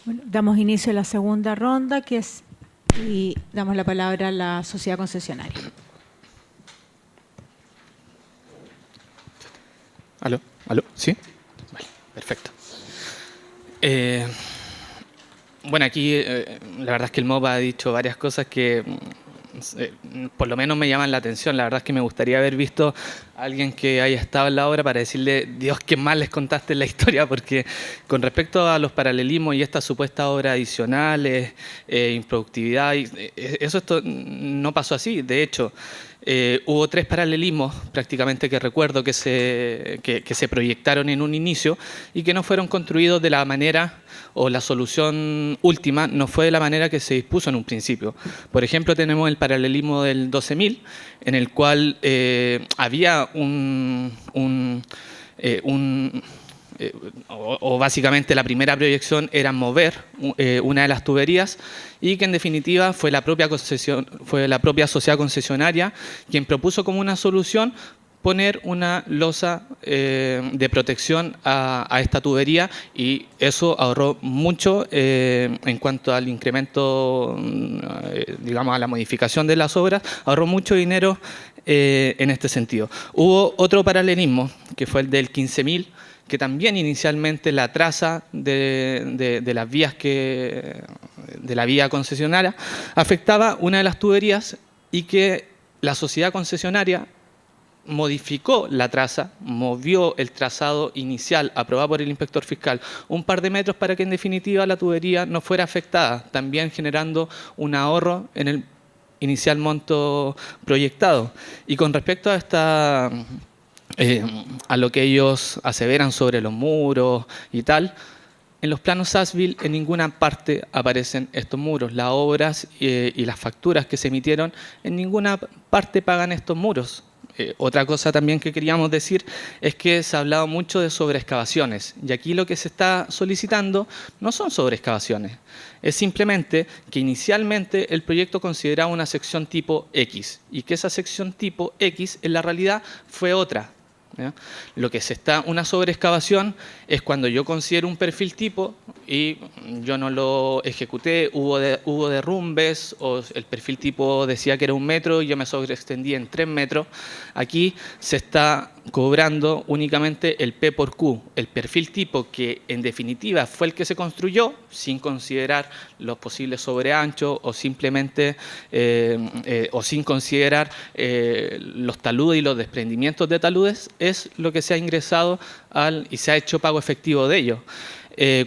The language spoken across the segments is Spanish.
Bueno, damos inicio a la segunda ronda, y damos la palabra a la sociedad concesionaria. ¿Aló? ¿Aló? ¿Sí? Vale, perfecto. Bueno, aquí la verdad es que el MOP ha dicho varias cosas que por lo menos me llaman la atención. La verdad es que me gustaría haber visto a alguien que haya estado en la obra para decirle, Dios, qué mal les contaste la historia, porque con respecto a los paralelismos y estas supuestas obras adicionales, improductividad, eso no pasó así. De hecho, hubo 3 paralelismos prácticamente que recuerdo que se proyectaron en un inicio y que no fueron construidos de la manera, o la solución última no fue de la manera que se dispuso en un principio. Por ejemplo, tenemos el paralelismo del 12.000, en el cual había básicamente la primera proyección era mover una de las tuberías, y que en definitiva fue la propia sociedad concesionaria quien propuso como una solución poner una losa de protección a esta tubería, y eso ahorró mucho en cuanto al incremento, digamos, a la modificación de las obras, ahorró mucho dinero en este sentido. Hubo otro paralelismo, que fue el del 15.000, que también inicialmente la traza de las vías de la vía concesionaria afectaba una de las tuberías, y que la sociedad concesionaria modificó la traza, movió el trazado inicial aprobado por el inspector fiscal un par de metros para que en definitiva la tubería no fuera afectada, también generando un ahorro en el inicial monto proyectado. Y con respecto a a lo que ellos aseveran sobre los muros y tal, en los planos ASBIL en ninguna parte aparecen estos muros. Las obras y las facturas que se emitieron en ninguna parte pagan estos muros. Otra cosa también que queríamos decir es que se ha hablado mucho de sobreexcavaciones, y aquí lo que se está solicitando no son sobreexcavaciones, es simplemente que inicialmente el proyecto consideraba una sección tipo X, y que esa sección tipo X en la realidad fue otra. ¿Ya? Una sobreexcavación es cuando yo considero un perfil tipo y yo no lo ejecuté, hubo derrumbes, o el perfil tipo decía que era 1 metro y yo me sobreextendí en 3 metros. Aquí se está cobrando únicamente el P por Q, el perfil tipo, que en definitiva fue el que se construyó sin considerar los posibles sobreanchos, o simplemente o sin considerar los taludes y los desprendimientos de taludes, es lo que se ha ingresado y se ha hecho pago efectivo de ello.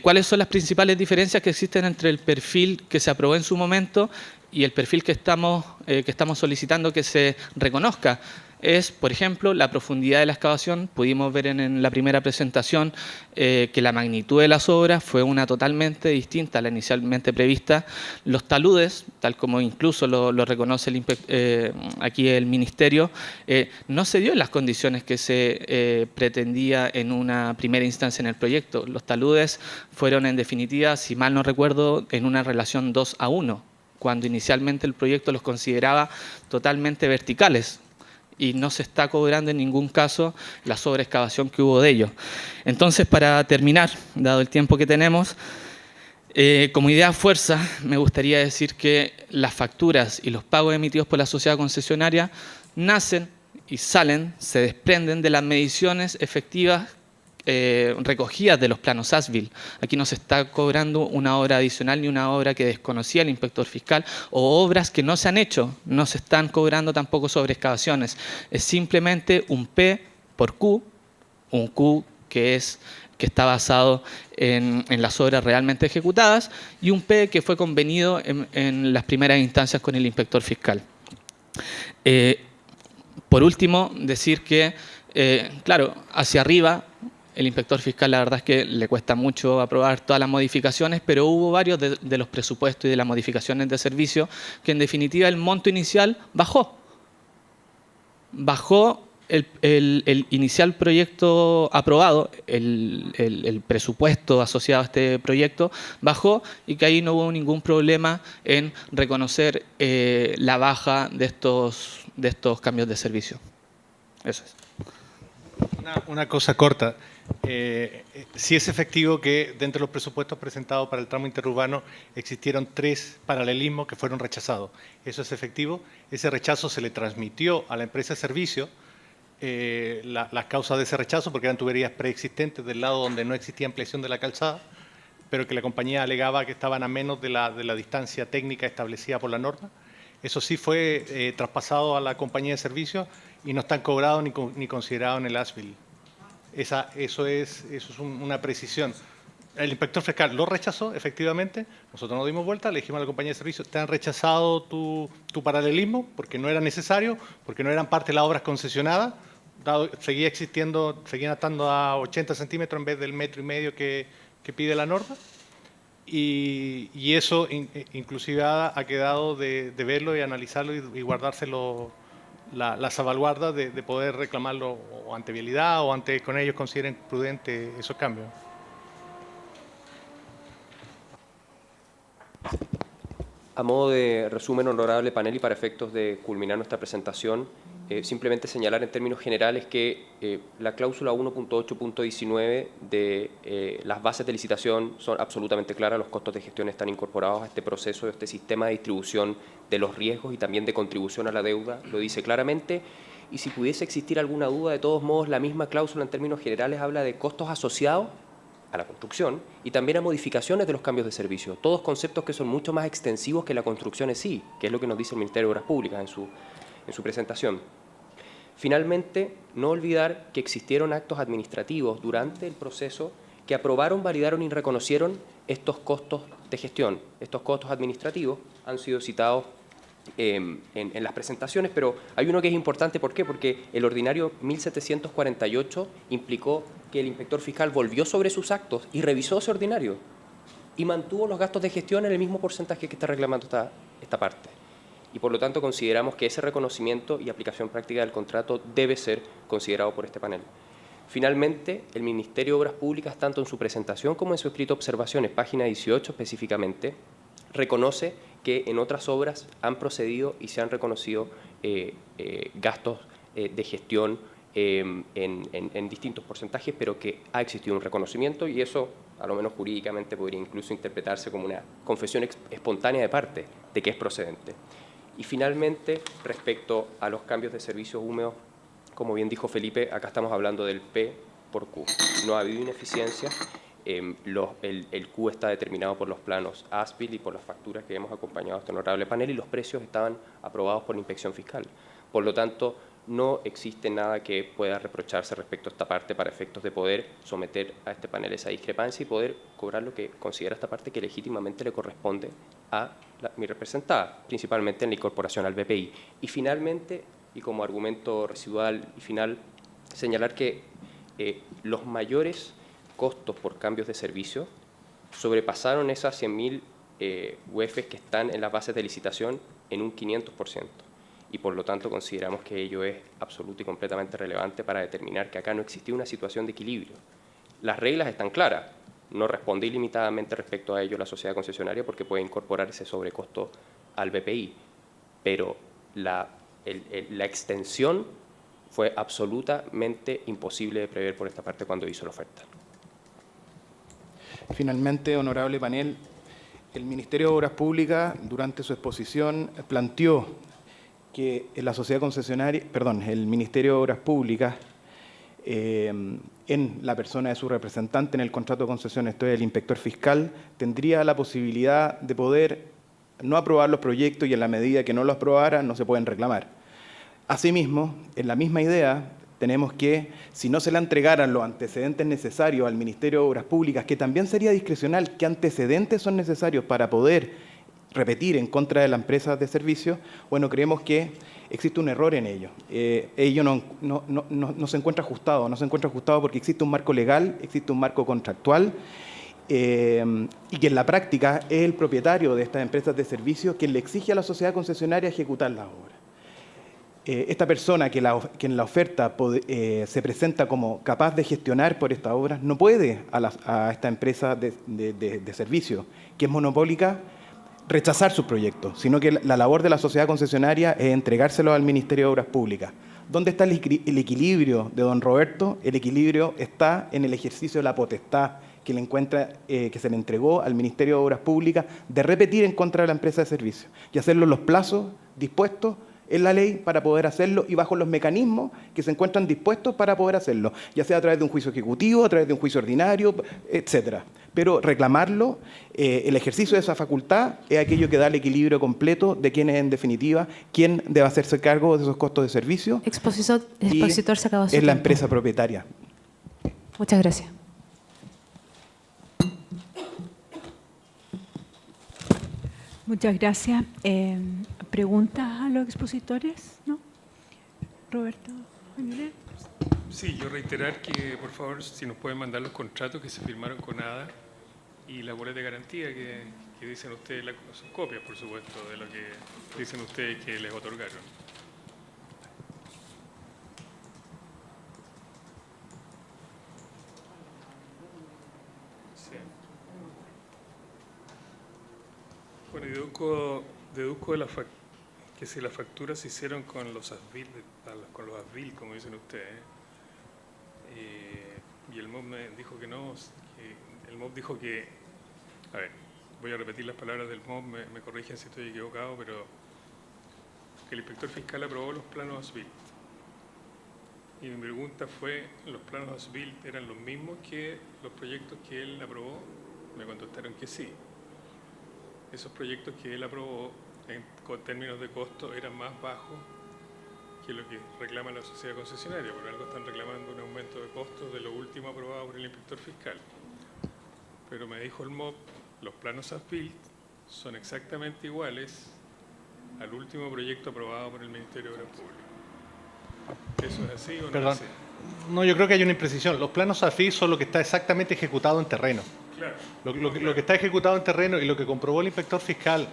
¿Cuáles son las principales diferencias que existen entre el perfil que se aprobó en su momento y el perfil que estamos solicitando que se reconozca? Es, por ejemplo, la profundidad de la excavación. Pudimos ver en la primera presentación que la magnitud de las obras fue una totalmente distinta a la inicialmente prevista. Los taludes, tal como incluso lo reconoce aquí el Ministerio, no se dio en las condiciones que se pretendía en una primera instancia en el proyecto. Los taludes fueron, en definitiva, si mal no recuerdo, en una relación 2:1, cuando inicialmente el proyecto los consideraba totalmente verticales, y no se está cobrando en ningún caso la sobreexcavación que hubo de ellos. Entonces, para terminar, dado el tiempo que tenemos, como idea fuerza, me gustaría decir que las facturas y los pagos emitidos por la sociedad concesionaria nacen y se desprenden de las mediciones efectivas recogidas de los planos ASBIL. Aquí no se está cobrando una obra adicional ni una obra que desconocía el inspector fiscal, o obras que no se han hecho. No se están cobrando tampoco sobre excavaciones. Es simplemente un P por Q, un Q que está basado en las obras realmente ejecutadas, y un P que fue convenido en las primeras instancias con el inspector fiscal. Por último, decir que, claro, hacia arriba, el inspector fiscal, la verdad es que le cuesta mucho aprobar todas las modificaciones, pero hubo varios de los presupuestos y de las modificaciones de servicio que en definitiva el monto inicial bajó. Bajó el inicial proyecto aprobado, el presupuesto asociado a este proyecto bajó, y que ahí no hubo ningún problema en reconocer la baja de estos cambios de servicio. Eso es. Una cosa corta. Sí es efectivo que dentro de los presupuestos presentados para el tramo interurbano existieron 3 paralelismos que fueron rechazados. Eso es efectivo. Ese rechazo se le transmitió a la empresa de servicio las causas de ese rechazo, porque eran tuberías preexistentes del lado donde no existía ampliación de la calzada, pero que la compañía alegaba que estaban a menos de la distancia técnica establecida por la norma. Eso sí fue traspasado a la compañía de servicio y no están cobrados ni considerados en el ASBIL. Eso es una precisión. El inspector fiscal lo rechazó, efectivamente. Nosotros nos dimos vuelta, le dijimos a la compañía de servicios, te han rechazado tu paralelismo porque no era necesario, porque no eran parte de las obras concesionadas. Seguían estando a 80 centímetros en vez del 1,5 metros que pide la norma. Y eso inclusive ha quedado de verlo y analizarlo y guardárselo la salvaguarda de poder reclamarlo o ante vialidad o ante con ellos consideren prudentes esos cambios. A modo de resumen, honorable panel, y para efectos de culminar nuestra presentación, simplemente señalar en términos generales que la cláusula 1.8.19 de las bases de licitación son absolutamente claras, los costos de gestión están incorporados a este proceso, a este sistema de distribución de los riesgos y también de contribución a la deuda, lo dice claramente. Y si pudiese existir alguna duda, de todos modos, la misma cláusula en términos generales habla de costos asociados a la construcción y también a modificaciones de los cambios de servicio, todos conceptos que son mucho más extensivos que la construcción en sí, que es lo que nos dice el Ministerio de Obras Públicas en su presentación. Finalmente, no olvidar que existieron actos administrativos durante el proceso que aprobaron, validaron y reconocieron estos costos de gestión. Estos costos administrativos han sido citados en las presentaciones, pero hay uno que es importante. ¿Por qué? Porque el ordinario 1748 implicó que el inspector fiscal volvió sobre sus actos y revisó ese ordinario y mantuvo los gastos de gestión en el mismo porcentaje que está reclamando esta parte. Y por lo tanto consideramos que ese reconocimiento y aplicación práctica del contrato debe ser considerado por este panel. Finalmente, el Ministerio de Obras Públicas, tanto en su presentación como en su escrito observaciones, página 18 específicamente, reconoce que en otras obras han procedido y se han reconocido gastos de gestión en distintos porcentajes, pero que ha existido un reconocimiento y eso, a lo menos jurídicamente, podría incluso interpretarse como una confesión espontánea de parte de que es procedente. Y finalmente, respecto a los cambios de servicios húmedos, como bien dijo Felipe, acá estamos hablando del P por Q. No ha habido ineficiencia. El Q está determinado por los planos ASBIL y por las facturas que hemos acompañado a este honorable panel y los precios estaban aprobados por la inspección fiscal. Por lo tanto, no existe nada que pueda reprocharse respecto a esta parte para efectos de poder someter a este panel esa discrepancia y poder cobrar lo que considera esta parte que legítimamente le corresponde a mi representada, principalmente en la incorporación al BPI. Y finalmente, y como argumento residual y final, señalar que los mayores costos por cambios de servicio sobrepasaron esas 100.000 UEFs que están en las bases de licitación en un 500%. Y por lo tanto consideramos que ello es absoluto y completamente relevante para determinar que acá no existía una situación de equilibrio. Las reglas están claras, no responde ilimitadamente respecto a ello la sociedad concesionaria porque puede incorporar ese sobrecosto al BPI, pero la extensión fue absolutamente imposible de prever por esta parte cuando hizo la oferta. Finalmente, honorable panel, el Ministerio de Obras Públicas, durante su exposición, planteó que la sociedad concesionaria, el Ministerio de Obras Públicas, en la persona de su representante en el contrato de concesión, esto es el inspector fiscal, tendría la posibilidad de poder no aprobar los proyectos y en la medida que no los aprobara no se pueden reclamar. Asimismo, en la misma idea, tenemos que, si no se le entregaran los antecedentes necesarios al Ministerio de Obras Públicas, que también sería discrecional, qué antecedentes son necesarios para poder repetir en contra de la empresa de servicio, bueno, creemos que existe un error en ello. Ello no se encuentra ajustado, porque existe un marco legal, existe un marco contractual, y que en la práctica es el propietario de estas empresas de servicio quien le exige a la sociedad concesionaria ejecutar la obra. Esta persona que en la oferta se presenta como capaz de gestionar por esta obra no puede a esta empresa de servicio, que es monopólica, rechazar sus proyectos, sino que la labor de la sociedad concesionaria es entregárselo al Ministerio de Obras Públicas. ¿Dónde está el equilibrio de don Roberto? El equilibrio está en el ejercicio de la potestad que que se le entregó al Ministerio de Obras Públicas de repetir en contra de la empresa de servicios y hacerlo en los plazos dispuestos en la ley para poder hacerlo y bajo los mecanismos que se encuentran dispuestos para poder hacerlo, ya sea a través de un juicio ejecutivo, a través de un juicio ordinario, etcétera. Pero reclamarlo, el ejercicio de esa facultad es aquello que da el equilibrio completo de quién es, en definitiva, quién debe hacerse cargo de esos costos de servicio. Expositor, se acabó su Es la tiempo. empresa propietaria. Muchas gracias. Muchas gracias. ¿Preguntas a los expositores? ¿No? Roberto. Aguilera. Sí, yo reiterar que, por favor, si nos pueden mandar los contratos que se firmaron con ADA y la boleta de garantía que dicen ustedes, sus copias, por supuesto, de lo que dicen ustedes que les otorgaron. Sí. Bueno, y deduzco de que si las facturas se hicieron con los ASBIL, como dicen ustedes, y el MOB me dijo que no, el MOB dijo que, a ver, voy a repetir las palabras del MOB, me corrigen si estoy equivocado, pero que el inspector fiscal aprobó los planos ASBIL. Y mi pregunta fue, ¿los planos ASBIL eran los mismos que los proyectos que él aprobó? Me contestaron que sí. Esos proyectos que él aprobó en términos de costo eran más bajos que lo que reclama la sociedad concesionaria. Por algo están reclamando un aumento de costos de lo último aprobado por el inspector fiscal. Pero me dijo el MOB, los planos ASBIL son exactamente iguales al último proyecto aprobado por el Ministerio de Obras Públicas. ¿Eso es así o no Perdón. es así? No, yo creo que hay una imprecisión. Los planos AFI son lo que está exactamente ejecutado en terreno. Claro. Lo que está ejecutado en terreno y lo que comprobó el inspector fiscal,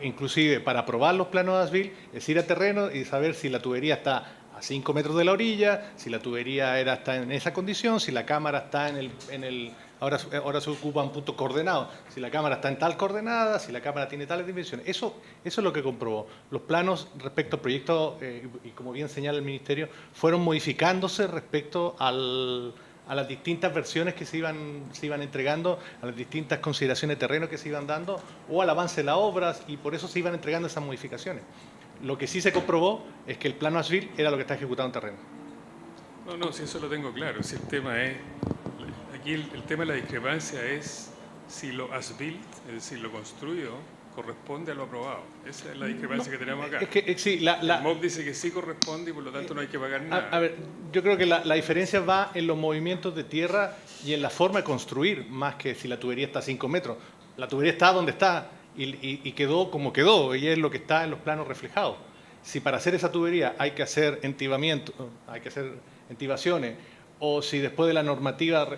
inclusive para aprobar los planos ASBIL, es ir a terreno y saber si la tubería está a 5 metros de la orilla, si la tubería está en esa condición, si la cámara está ahora se ocupan puntos coordenados, si la cámara está en tal coordenada, si la cámara tiene tales dimensiones. Eso es lo que comprobó. Los planos respecto al proyecto, y como bien señala el Ministerio, fueron modificándose respecto a las distintas versiones que se iban entregando, a las distintas consideraciones de terreno que se iban dando, o al avance de las obras, y por eso se iban entregando esas modificaciones. Lo que sí se comprobó es que el plano ASBIL era lo que está ejecutado en terreno. No, si eso lo tengo claro. Si el tema es, aquí el tema de la discrepancia es si lo ASBIL, es decir, lo construido, corresponde a lo aprobado. Esa es la discrepancia que tenemos acá. Es que sí, el MOB dice que sí corresponde y por lo tanto no hay que pagar nada. A ver, yo creo que la diferencia va en los movimientos de tierra y en la forma de construir, más que si la tubería está a 5 metros. La tubería está donde está y quedó como quedó, y es lo que está en los planos reflejados. Si para hacer esa tubería hay que hacer entibamiento, hay que hacer entibaciones, o si después de la normativa,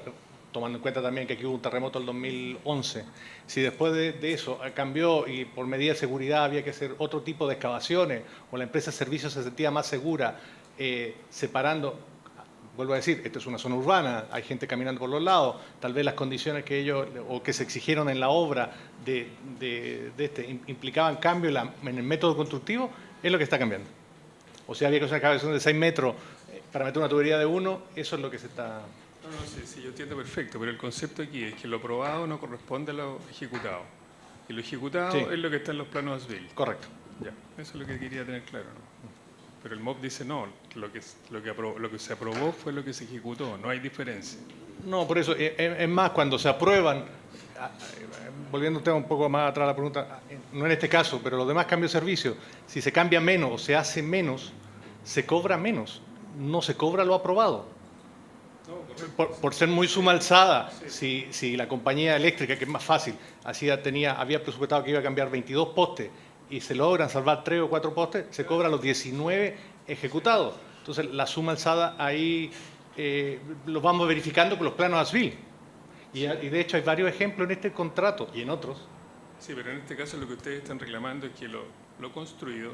tomando en cuenta también que aquí hubo un terremoto en el 2011, si después de eso cambió y por medida de seguridad había que hacer otro tipo de excavaciones, o la empresa de servicios se sentía más segura, separando, vuelvo a decir, esto es una zona urbana, hay gente caminando por los lados, tal vez las condiciones que ellos, o que se exigieron en la obra implicaban cambio en el método constructivo, es lo que está cambiando. O sea, había que hacer una excavación de 6 metros para meter una tubería de 1, eso es lo que se está... No, sí, yo entiendo perfecto, pero el concepto aquí es que lo aprobado no corresponde a lo ejecutado. Y lo ejecutado Sí. es lo que está en los planos ASBIL. Correcto. Ya, eso es lo que quería tener claro, ¿no? Pero el MOB dice no, lo que se aprobó fue lo que se ejecutó, no hay diferencia. No, por eso, es más, cuando se aprueban, volviendo un poco más atrás a la pregunta, no en este caso, pero los demás cambios de servicio, si se cambia menos o se hace menos, se cobra menos, no se cobra lo aprobado. Por ser muy suma alzada, si la compañía eléctrica, que es más fácil, había presupuestado que iba a cambiar 22 postes y se logran salvar 3 o 4 postes, se cobran los 19 ejecutados. Entonces, la suma alzada ahí lo vamos verificando con los planos ASBIL. Y de hecho hay varios ejemplos en este contrato y en otros. Sí, pero en este caso lo que ustedes están reclamando es que lo construido,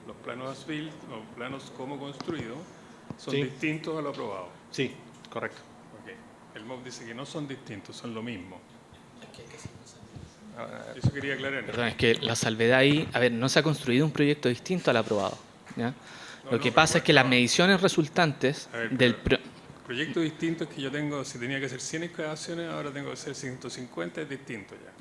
los planos ASBIL, los planos como construido, son Sí. distintos a lo aprobado. Sí, correcto. Ok. El MOB dice que no son distintos, son lo mismo. Eso quería aclarar. Perdón, es que la salvedad ahí, a ver, no se ha construido un proyecto distinto al aprobado, ¿ya? Lo que pasa es que las mediciones resultantes A ver, del... Proyecto distinto es que yo tengo, si tenía que hacer 100 excavaciones, ahora tengo que hacer 150, es distinto ya.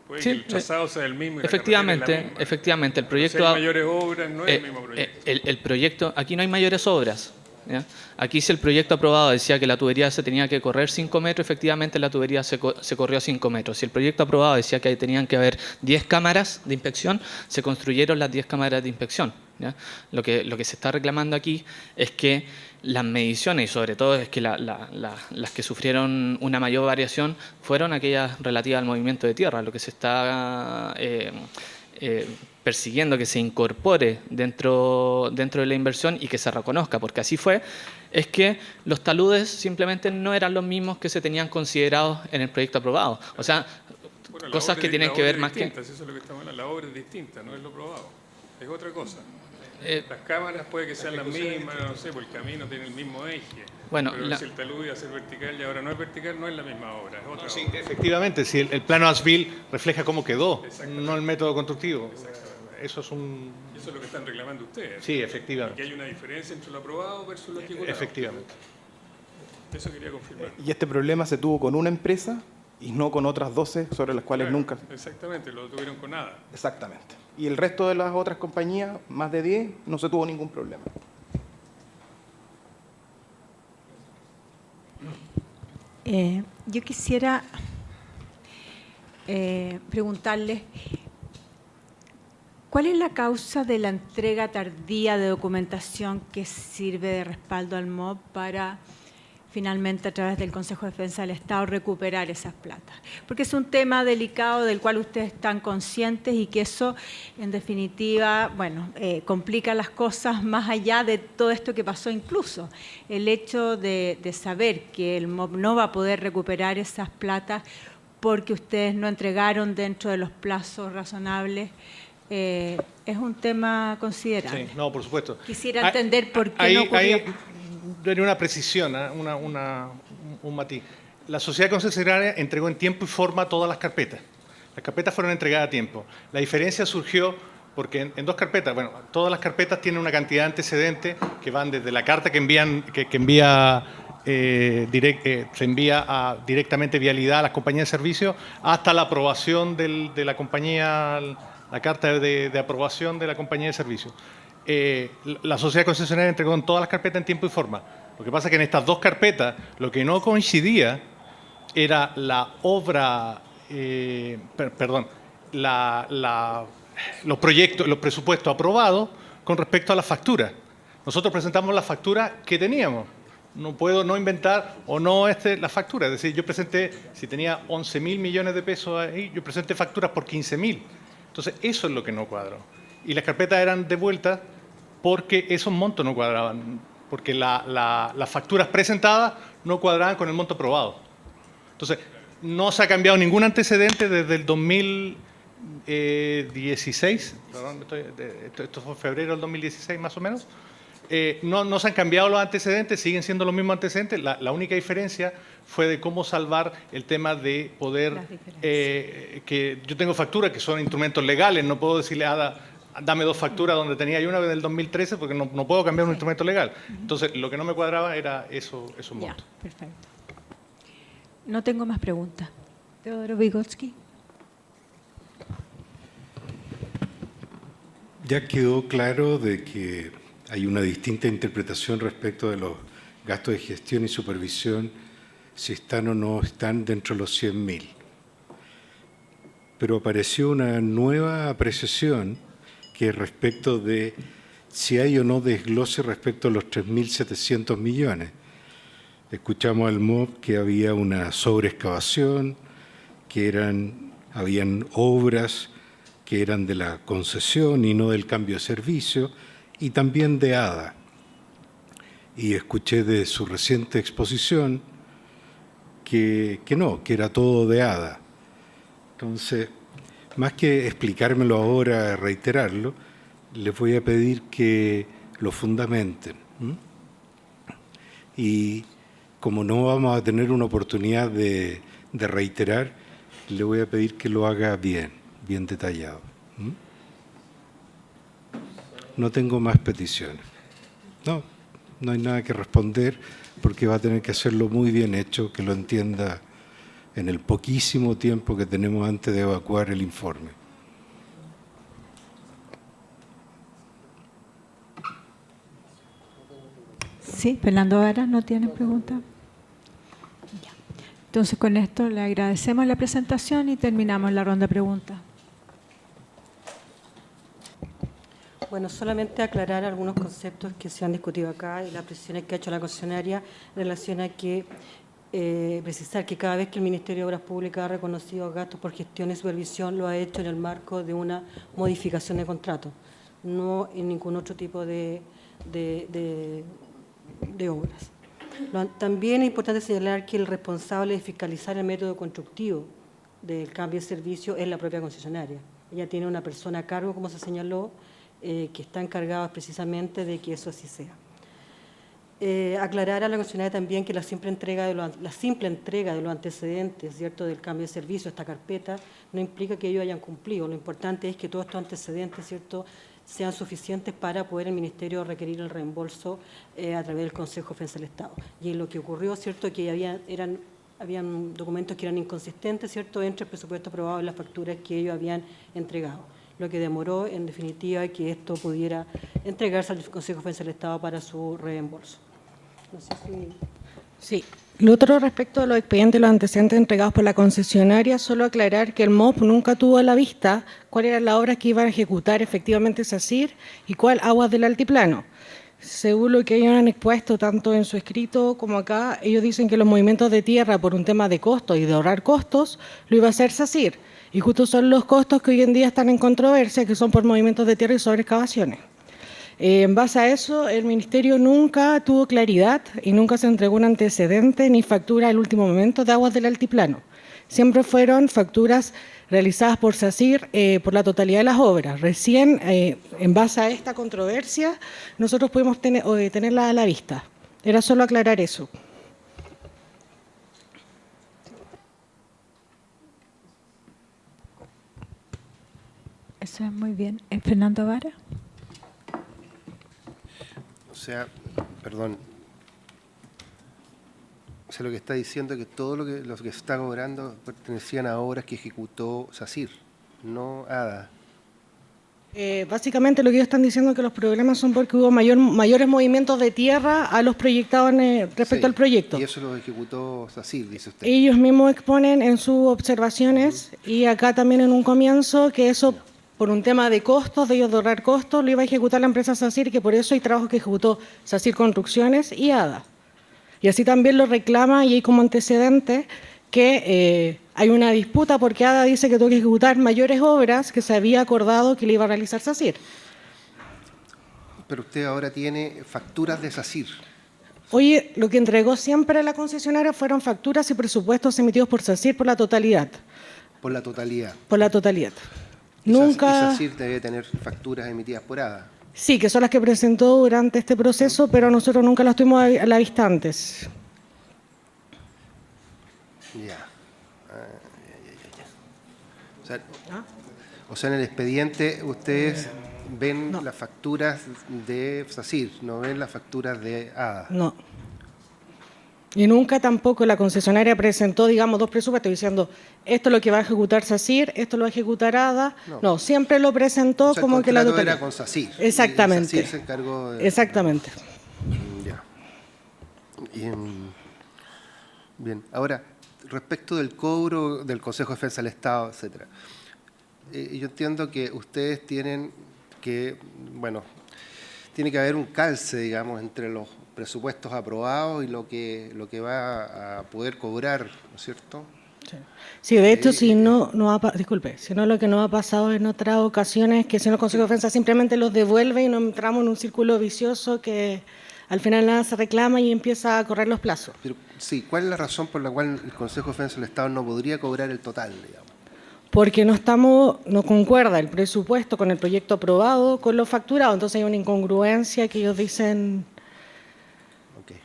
Puede Sí, que el trazado sea el mismo y la efectivamente, carretera es la misma. efectivamente, el Pero si proyecto... hay mayores obras, no es el mismo proyecto. el proyecto, aquí no hay mayores obras, ¿ya? Aquí si el proyecto aprobado decía que la tubería se tenía que correr 5 metros, efectivamente la tubería se corrió 5 metros. Si el proyecto aprobado decía que tenían que haber 10 cámaras de inspección, se construyeron las 10 cámaras de inspección, ¿ya? Lo que se está reclamando aquí es que las mediciones, y sobre todo es que las que sufrieron una mayor variación, fueron aquellas relativas al movimiento de tierra. Lo que se está persiguiendo que se incorpore dentro de la inversión y que se reconozca, porque así fue, es que los taludes simplemente no eran los mismos que se tenían considerados en el proyecto aprobado. O sea, Bueno, la cosas obra que es- tienen la que obra ver es más que... distinta, si eso es lo que estamos hablando. La obra es distinta, no es lo probado. Es otra cosa. Las cámaras puede que sean las mismas, no sé, porque el camino tiene el mismo eje. Bueno, pero si el talud iba a ser vertical y ahora no es vertical, no es la misma obra, es otra Sí, obra. efectivamente, si el plano ASBIL refleja cómo quedó, no el método constructivo. Eso es un... Eso es lo que están reclamando ustedes. Sí, Que efectivamente. hay una diferencia entre lo aprobado versus lo ejecutado. Efectivamente. Eso quería confirmar. Y este problema se tuvo con una empresa y no con otras 12 sobre las cuales Claro, nunca... Exactamente, lo tuvieron con nada. Exactamente. Y el resto de las otras compañías, más de 10, no se tuvo ningún problema. Yo quisiera preguntarles, ¿cuál es la causa de la entrega tardía de documentación que sirve de respaldo al MOB para finalmente a través del Consejo de Defensa del Estado recuperar esas platas? Porque es un tema delicado del cual ustedes están conscientes y que eso, en definitiva, bueno, complica las cosas más allá de todo esto que pasó incluso. El hecho de saber que el MOB no va a poder recuperar esas platas porque ustedes no entregaron dentro de los plazos razonables, es un tema considerable. Sí, no, por supuesto. Quisiera entender por qué ahí, no ocurrió. Ahí daría una precisión, un matiz. La sociedad concesionaria entregó en tiempo y forma todas las carpetas. Las carpetas fueron entregadas a tiempo. La diferencia surgió porque en dos carpetas, bueno, todas las carpetas tienen una cantidad de antecedentes que van desde la carta que se envía directamente vialidad a las compañías de servicio hasta la aprobación de la compañía, la carta de aprobación de la compañía de servicio. La sociedad concesionaria entregó en todas las carpetas en tiempo y forma. Lo que pasa es que en estas dos carpetas lo que no coincidía era la obra, los presupuestos aprobados con respecto a las facturas. Nosotros presentamos las facturas que teníamos. No puedo no inventar o no la factura. Es decir, yo presenté, si tenía 11.000 millones de pesos ahí, yo presenté facturas por 15.000. Entonces, eso es lo que no cuadró. Y las carpetas eran devueltas porque esos montos no cuadraban, porque las facturas presentadas no cuadraban con el monto aprobado. Entonces, no se ha cambiado ningún antecedente desde el 2016, perdón, esto fue febrero del 2016 más o menos. No se han cambiado los antecedentes, siguen siendo los mismos antecedentes. La única diferencia fue de cómo salvar el tema de poder, que yo tengo facturas que son instrumentos legales, no puedo decirle dame dos facturas donde tenía yo una del 2013 porque no puedo cambiar un instrumento legal. Entonces, lo que no me cuadraba era esos montos. Ya, perfecto. No tengo más preguntas. Teodoro Vygotsky. Ya quedó claro de que hay una distinta interpretación respecto de los gastos de gestión y supervisión, si están o no están dentro de los 100.000. Pero apareció una nueva apreciación que respecto de si hay o no desglose respecto a los 3.700 millones. Escuchamos al MOB que había una sobreexcavación, que habían obras que eran de la concesión y no del cambio de servicio, y también de ADA. Y escuché de su reciente exposición que no, que era todo de ADA. Entonces, más que explicármelo ahora, reiterarlo, les voy a pedir que lo fundamenten. Y como no vamos a tener una oportunidad de reiterar, le voy a pedir que lo haga bien. bien detallado. No tengo más peticiones. No hay nada que responder porque va a tener que hacerlo muy bien hecho, que lo entienda en el poquísimo tiempo que tenemos antes de evacuar el informe. Sí, Fernando Vara, ¿no tiene pregunta? Ya. Entonces, con esto le agradecemos la presentación y terminamos la ronda de preguntas. Bueno, solamente aclarar algunos conceptos que se han discutido acá y las precisiones que ha hecho la concesionaria en relación a que precisar que cada vez que el Ministerio de Obras Públicas ha reconocido gastos por gestión y supervisión, lo ha hecho en el marco de una modificación de contrato, no en ningún otro tipo de obras. También es importante señalar que el responsable de fiscalizar el método constructivo del cambio de servicio es la propia concesionaria. Ella tiene una persona a cargo, como se señaló, que está encargada precisamente de que eso así sea. Aclarar a la concesionaria también que la simple entrega de los antecedentes, ¿cierto?, del cambio de servicio, esta carpeta, no implica que ellos hayan cumplido. Lo importante es que todos estos antecedentes, ¿cierto?, sean suficientes para poder el Ministerio requerir el reembolso a través del Consejo de Defensa del Estado. Y lo que ocurrió, ¿cierto?, que habían documentos que eran inconsistentes, ¿cierto?, entre el presupuesto aprobado y las facturas que ellos habían entregado, lo que demoró, en definitiva, que esto pudiera entregarse al Consejo de Defensa del Estado para su reembolso. No sé si... Sí. Lo otro respecto a los expedientes y los antecedentes entregados por la concesionaria, solo aclarar que el MOP nunca tuvo a la vista cuál era la obra que iban a ejecutar efectivamente SACIR y cuál Aguas del Altiplano. Según lo que ellos han expuesto tanto en su escrito como acá, ellos dicen que los movimientos de tierra por un tema de costos y de ahorrar costos lo iba a hacer SACIR. Y justo son los costos que hoy en día están en controversia, que son por movimientos de tierra y sobre excavaciones. En base a eso, el Ministerio nunca tuvo claridad y nunca se entregó un antecedente ni factura al último momento de Aguas del Altiplano. Siempre fueron facturas realizadas por SACIR por la totalidad de las obras. Recién, en base a esta controversia, nosotros pudimos tenerla a la vista. Era solo aclarar eso. Eso es muy bien. ¿Fernando Vara? O sea, perdón. O sea, lo que está diciendo es que todo lo que se está cobrando pertenecían a obras que ejecutó SACIR, no ADA. Básicamente lo que ellos están diciendo es que los problemas son porque hubo mayores movimientos de tierra a los proyectados respecto al proyecto. Y eso lo ejecutó SACIR, dice usted. Ellos mismos exponen en sus observaciones y acá también en un comienzo que eso, por un tema de costos, de ellos de ahorrar costos, lo iba a ejecutar la empresa SACIR, que por eso hay trabajos que ejecutó SACIR Construcciones y ADA. Y así también lo reclama y hay como antecedente que hay una disputa porque ADA dice que tuvo que ejecutar mayores obras que se había acordado que le iba a realizar SACIR. Pero usted ahora tiene facturas de SACIR. Oye, lo que entregó siempre la concesionaria fueron facturas y presupuestos emitidos por SACIR por la totalidad. Por la totalidad. Por la totalidad. Nunca... Y SACIR debe tener facturas emitidas por ADA. Sí, que son las que presentó durante este proceso, pero nosotros nunca las tuvimos a la vista antes. Ya. O sea, en el expediente ustedes ven las facturas de SACIR, no ven las facturas de ADA. No. Y nunca tampoco la concesionaria presentó, digamos, dos presupuestos diciendo esto es lo que va a ejecutar SACIR, esto lo va a ejecutar ADA. No, siempre lo presentó, o sea, como que la totalidad. Era con SACIR. Exactamente. SACIR se encargó de... Exactamente. Ya. Bien, ahora, respecto del cobro del Consejo de Defensa del Estado, etcétera. Yo entiendo que ustedes tienen que, bueno, tiene que haber un calce, digamos, entre los presupuestos aprobados y lo que va a poder cobrar, ¿no es cierto? Sí, de hecho, si no lo que nos ha pasado en otras ocasiones es que si no el Consejo de Defensa simplemente los devuelve y nos entramos en un círculo vicioso que al final nada se reclama y empieza a correr los plazos. Pero, sí, ¿cuál es la razón por la cual el Consejo de Defensa del Estado no podría cobrar el total, digamos? Porque no concuerda el presupuesto con el proyecto aprobado con lo facturado, entonces hay una incongruencia que ellos dicen... Okay.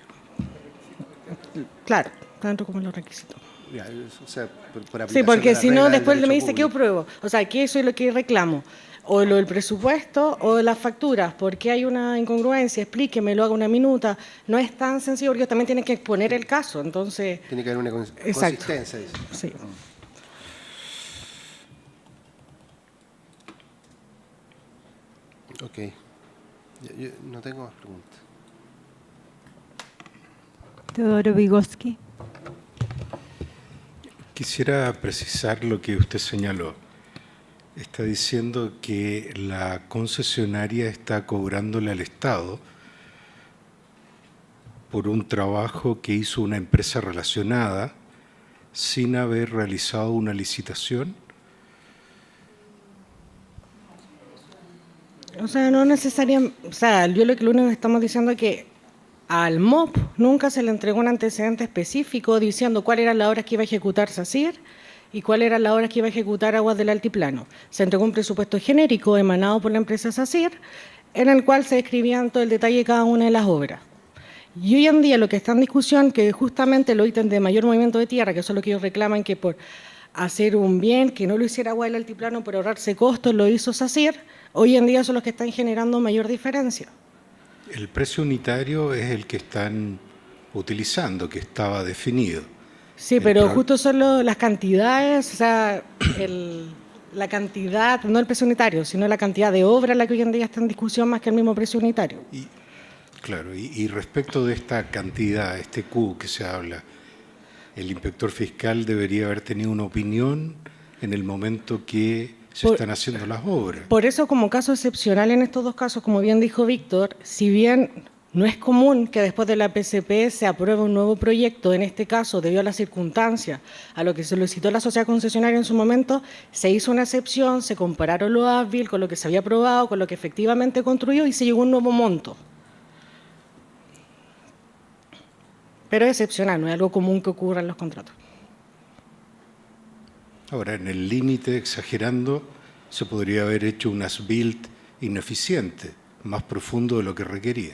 Claro, tanto como los requisitos. Ya, o sea, por Sí, aplicación porque de la si no, regla del después me derecho dice que yo público. pruebo. O sea, que eso es lo que reclamo. O lo del presupuesto o de las facturas. ¿Por qué hay una incongruencia? Explíqueme, lo haga una minuta. No es tan sencillo porque también tienen que exponer el caso. Entonces, Tiene que haber una exacto. consistencia. Dice. Sí. Ok. Yo no tengo más preguntas. Teodoro Vygotsky. Quisiera precisar lo que usted señaló. Está diciendo que la concesionaria está cobrándole al Estado por un trabajo que hizo una empresa relacionada sin haber realizado una licitación. O sea, no necesariamente. O sea, yo lo único que estamos diciendo es que al MOP nunca se le entregó un antecedente específico diciendo cuál era la obra que iba a ejecutar SACIR y cuál era la obra que iba a ejecutar Aguas del Altiplano. Se entregó un presupuesto genérico emanado por la empresa SACIR, en el cual se describían todo el detalle de cada una de las obras. Y hoy en día lo que está en discusión, que justamente los ítems de mayor movimiento de tierra, que son lo que ellos reclaman que por hacer un bien, que no lo hiciera Aguas del Altiplano por ahorrarse costos, lo hizo SACIR, hoy en día son los que están generando mayor diferencia. El precio unitario es el que están utilizando, que estaba definido. Sí, pero justo son las cantidades, o sea, la cantidad, no el precio unitario, sino la cantidad de obra la que hoy en día está en discusión más que el mismo precio unitario. Claro, y respecto de esta cantidad, este Q que se habla, el inspector fiscal debería haber tenido una opinión en el momento que se están haciendo las obras. Por eso, como caso excepcional en estos dos casos, como bien dijo Víctor, si bien no es común que después de la PCP se apruebe un nuevo proyecto, en este caso, debido a las circunstancias, a lo que solicitó la sociedad concesionaria en su momento, se hizo una excepción, se compararon los ASBIL con lo que se había aprobado, con lo que efectivamente construyó y se llegó a un nuevo monto. Pero es excepcional, no es algo común que ocurra en los contratos. Ahora, en el límite, exagerando, se podría haber hecho un as-built ineficiente, más profundo de lo que requería.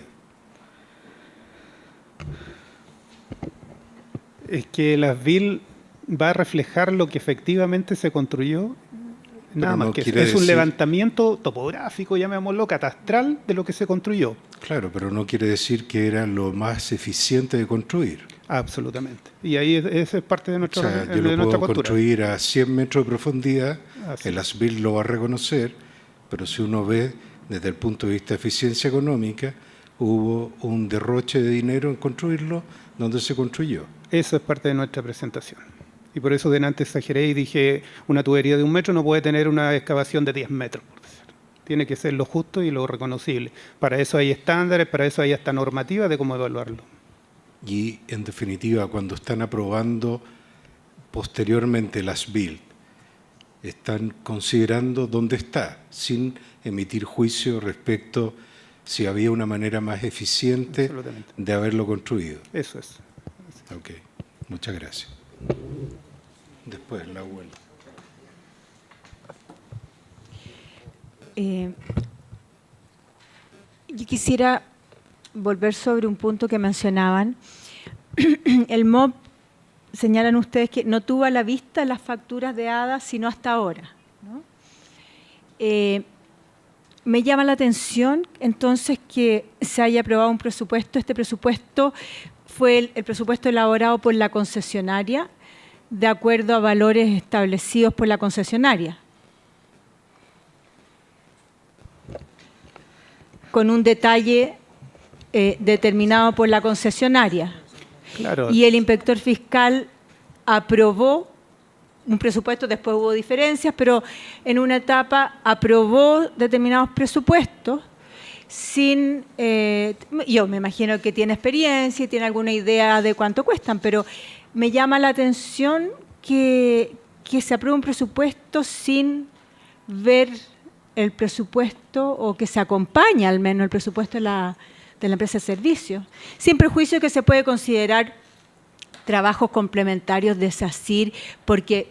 Es que el as-built va a reflejar lo que efectivamente se construyó, nada más que es un levantamiento topográfico, llamémoslo, catastral de lo que se construyó. Claro, pero no quiere decir que era lo más eficiente de construir. Absolutamente. Y ahí esa es parte de nuestra, o sea, yo lo puedo construir a 100 metros de profundidad, el as-built lo va a reconocer, pero si uno ve desde el punto de vista de eficiencia económica, hubo un derroche de dinero en construirlo donde se construyó. Eso es parte de nuestra presentación. Y por eso delante exageré y dije, una tubería de 1 metro no puede tener una excavación de 10 metros. Tiene que ser lo justo y lo reconocible. Para eso hay estándares, para eso hay hasta normativas de cómo evaluarlo. Y, en definitiva, cuando están aprobando posteriormente las as-built, están considerando dónde está, sin emitir juicio respecto si había una manera más eficiente de haberlo construido. Eso es. Ok, muchas gracias. Después, la vuelta. Yo quisiera volver sobre un punto que mencionaban. El MOP, señalan ustedes que no tuvo a la vista las facturas de ADA sino hasta ahora, ¿no? Me llama la atención entonces que se haya aprobado un presupuesto. Este presupuesto fue el presupuesto elaborado por la concesionaria de acuerdo a valores establecidos por la concesionaria, con un detalle determinado por la concesionaria. Claro. Y el inspector fiscal aprobó un presupuesto, después hubo diferencias, pero en una etapa aprobó determinados presupuestos sin, yo me imagino que tiene experiencia y tiene alguna idea de cuánto cuestan, pero me llama la atención que se apruebe un presupuesto sin ver el presupuesto o que se acompaña al menos el presupuesto de la empresa de servicios, sin prejuicio que se puede considerar trabajos complementarios de SACIR porque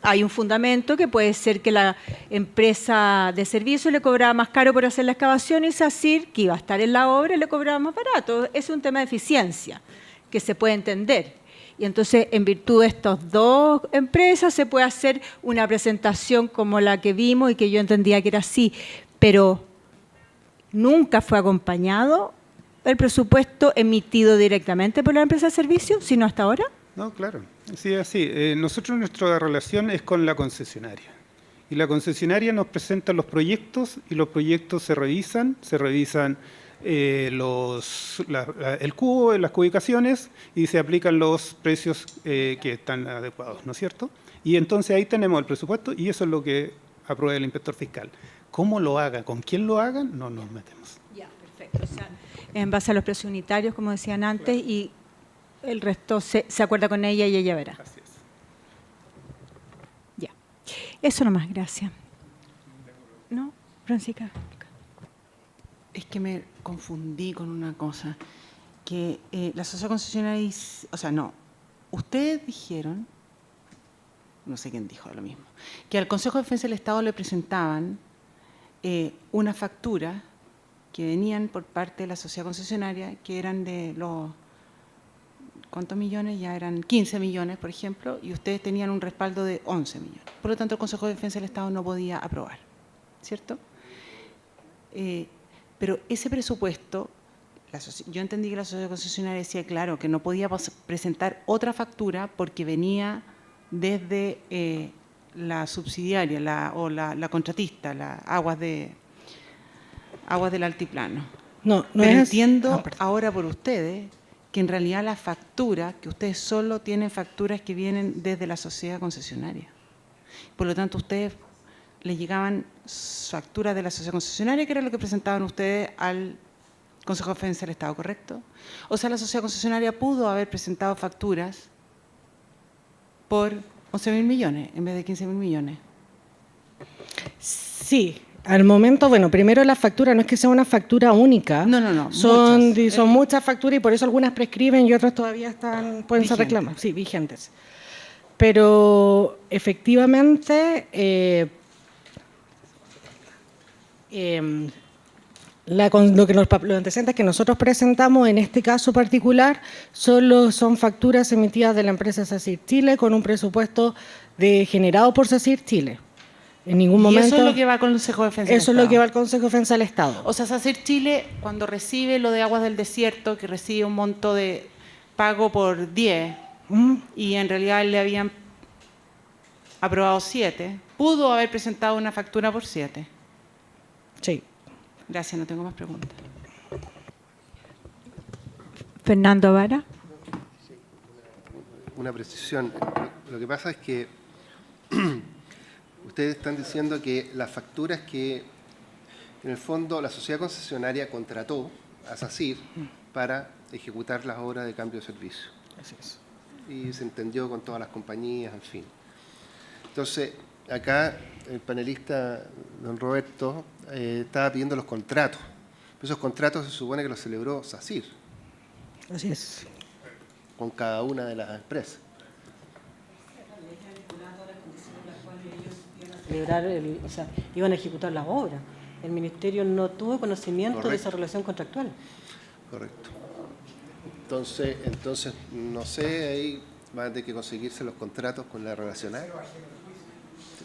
hay un fundamento que puede ser que la empresa de servicios le cobraba más caro por hacer la excavación y SACIR, que iba a estar en la obra, le cobraba más barato. Es un tema de eficiencia que se puede entender. Y entonces, en virtud de estas dos empresas, se puede hacer una presentación como la que vimos y que yo entendía que era así, pero nunca fue acompañado el presupuesto emitido directamente por la empresa de servicios, sino hasta ahora. No, claro, sí, así. Nosotros nuestra relación es con la concesionaria. Y la concesionaria nos presenta los proyectos y los proyectos se revisan el cubo, las cubicaciones y se aplican los precios que están adecuados, ¿no es cierto? Y entonces ahí tenemos el presupuesto y eso es lo que aprueba el inspector fiscal. ¿Cómo lo haga? ¿Con quién lo hagan? No nos metemos. Ya, perfecto. O sea, en base a los precios unitarios, como decían antes, y el resto se acuerda con ella y ella verá. Así es. Ya. Eso nomás, gracias. ¿No, Francisca? Es que me confundí con una cosa, que la sociedad concesionaria, o sea, no, ustedes dijeron, no sé quién dijo lo mismo, que al Consejo de Defensa del Estado le presentaban una factura que venían por parte de la sociedad concesionaria, que eran de los, ¿cuántos millones? Ya eran 15 millones, por ejemplo, y ustedes tenían un respaldo de 11 millones. Por lo tanto, el Consejo de Defensa del Estado no podía aprobar, ¿cierto? Pero ese presupuesto, yo entendí que la sociedad concesionaria decía, claro, que no podía presentar otra factura porque venía desde la subsidiaria la contratista, las aguas del altiplano. No Pero es entiendo ahora por ustedes que en realidad la factura, que ustedes solo tienen facturas que vienen desde la sociedad concesionaria. Por lo tanto, ustedes les llegaban facturas de la sociedad concesionaria, que era lo que presentaban ustedes al Consejo de Defensa del Estado, ¿correcto? O sea, la sociedad concesionaria pudo haber presentado facturas por 11.000 millones en vez de 15.000 millones. Sí, al momento, bueno, primero la factura no es que sea una factura única. No. Son muchas facturas y por eso algunas prescriben y otras todavía pueden ser Vigentes. reclamadas. Sí, vigentes. Pero efectivamente, los antecedentes que nosotros presentamos en este caso particular solo son facturas emitidas de la empresa SACIR Chile con un presupuesto generado por SACIR Chile. En ningún momento. Y eso es lo que va con el Consejo de Defensa del Eso es Estado. lo que va al Consejo de Defensa del Estado. O sea, SACIR Chile, cuando recibe lo de Aguas del Desierto, que recibe un monto de pago por 10, y en realidad le habían aprobado 7, pudo haber presentado una factura por 7. Sí. Gracias, no tengo más preguntas. Fernando Vara. Una precisión. Lo que pasa es que ustedes están diciendo que las facturas que, en el fondo, la sociedad concesionaria contrató a SACIR para ejecutar las obras de cambio de servicio. Así es. Y se entendió con todas las compañías, en fin. Entonces, acá el panelista, don Roberto, estaba pidiendo los contratos. Esos contratos se supone que los celebró SACIR. Así es. Con cada una de las empresas. Celebrar o sea, iban a ejecutar las obras. El Ministerio no tuvo conocimiento de esa relación contractual. Correcto. Entonces, no sé, ahí van a tener que conseguirse los contratos con la relacional.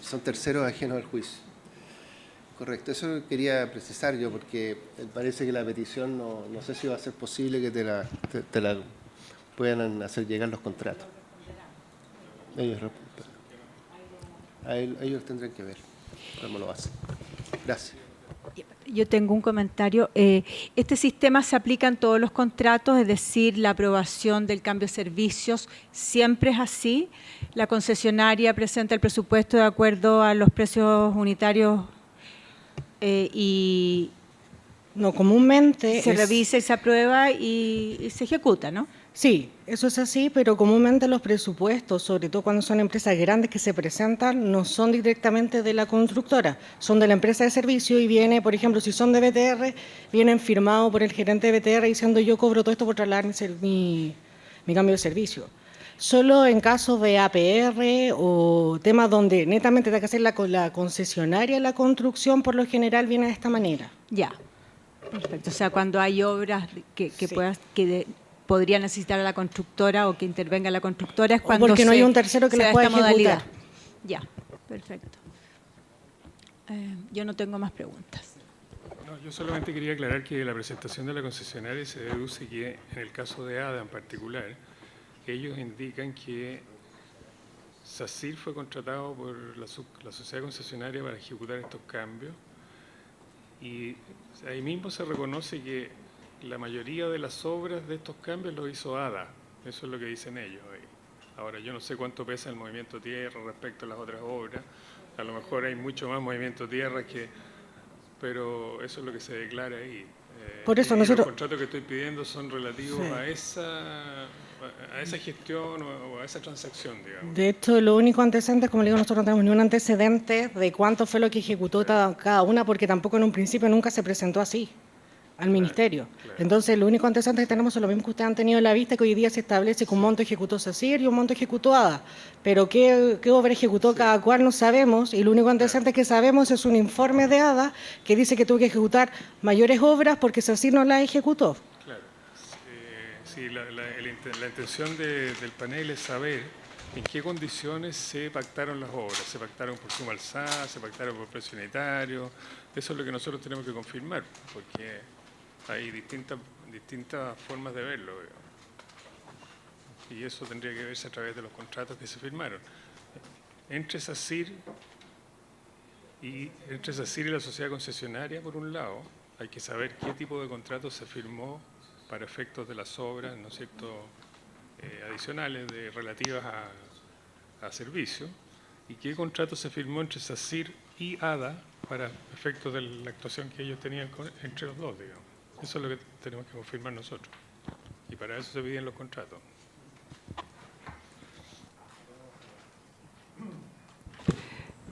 Son terceros ajenos al juicio. Correcto, eso quería precisar yo, porque parece que la petición no sé si va a ser posible que te la puedan hacer llegar los contratos. Ellos tendrán que ver cómo lo hacen. Gracias. Yo tengo un comentario. Este sistema se aplica en todos los contratos, es decir, la aprobación del cambio de servicios siempre es así. La concesionaria presenta el presupuesto de acuerdo a los precios unitarios y no, comúnmente se revisa y se aprueba y se ejecuta, ¿no? Sí, eso es así, pero comúnmente los presupuestos, sobre todo cuando son empresas grandes que se presentan, no son directamente de la constructora, son de la empresa de servicio y viene, por ejemplo, si son de BTR, vienen firmados por el gerente de BTR diciendo yo cobro todo esto por trasladar mi cambio de servicio. Solo en casos de APR o temas donde netamente tiene que hacer la concesionaria la construcción, por lo general viene de esta manera. Ya, perfecto. O sea, cuando hay obras que podría necesitar a la constructora o que intervenga la constructora es O cuando porque no hay un tercero que se les da pueda esta modalidad. ejecutar. Ya, perfecto. Yo no tengo más preguntas. No, yo solamente quería aclarar que la presentación de la concesionaria se deduce que en el caso de ADA en particular, ellos indican que SACIR fue contratado por la sociedad concesionaria para ejecutar estos cambios y ahí mismo se reconoce que la mayoría de las obras de estos cambios lo hizo ADA. Eso es lo que dicen ellos ahí. Ahora, yo no sé cuánto pesa el movimiento tierra respecto a las otras obras. A lo mejor hay mucho más movimiento tierra pero eso es lo que se declara ahí. Por eso y nosotros... los contratos que estoy pidiendo son relativos a esa gestión o a esa transacción, digamos. De hecho, lo único antecedente, como le digo, nosotros no tenemos ni un antecedente de cuánto fue lo que ejecutó cada una, porque tampoco en un principio nunca se presentó así al Ministerio. Entonces, lo único antecedente que tenemos es lo mismo que ustedes han tenido en la vista, que hoy día se establece que un monto ejecutó SACIR y un monto ejecutó ADA. Pero qué obra ejecutó cada cual no sabemos, y lo único antecedente que sabemos es un informe de ADA que dice que tuvo que ejecutar mayores obras porque SACIR no las ejecutó. Claro. Sí, la intención del panel es saber en qué condiciones se pactaron las obras. Se pactaron por suma alzada, se pactaron por precio unitario. Eso es lo que nosotros tenemos que confirmar, porque hay distintas formas de verlo, digamos. Y eso tendría que verse a través de los contratos que se firmaron. Entre SACIR y la sociedad concesionaria, por un lado, hay que saber qué tipo de contrato se firmó para efectos de las obras, ¿no es cierto?, adicionales relativas a servicios, y qué contrato se firmó entre SACIR y ADA para efectos de la actuación que ellos tenían entre los dos, digamos. Eso es lo que tenemos que confirmar nosotros. Y para eso se piden los contratos.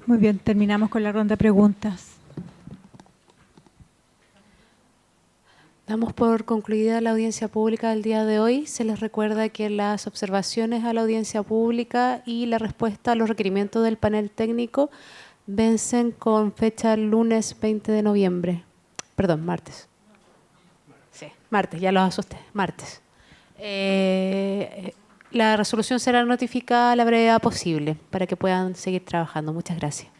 Muy bien, terminamos con la ronda de preguntas. Damos por concluida la audiencia pública del día de hoy. Se les recuerda que las observaciones a la audiencia pública y la respuesta a los requerimientos del panel técnico vencen con fecha el lunes 20 de noviembre. Perdón, martes. Sí, martes, ya los asusté, martes. La resolución será notificada a la brevedad posible para que puedan seguir trabajando. Muchas gracias.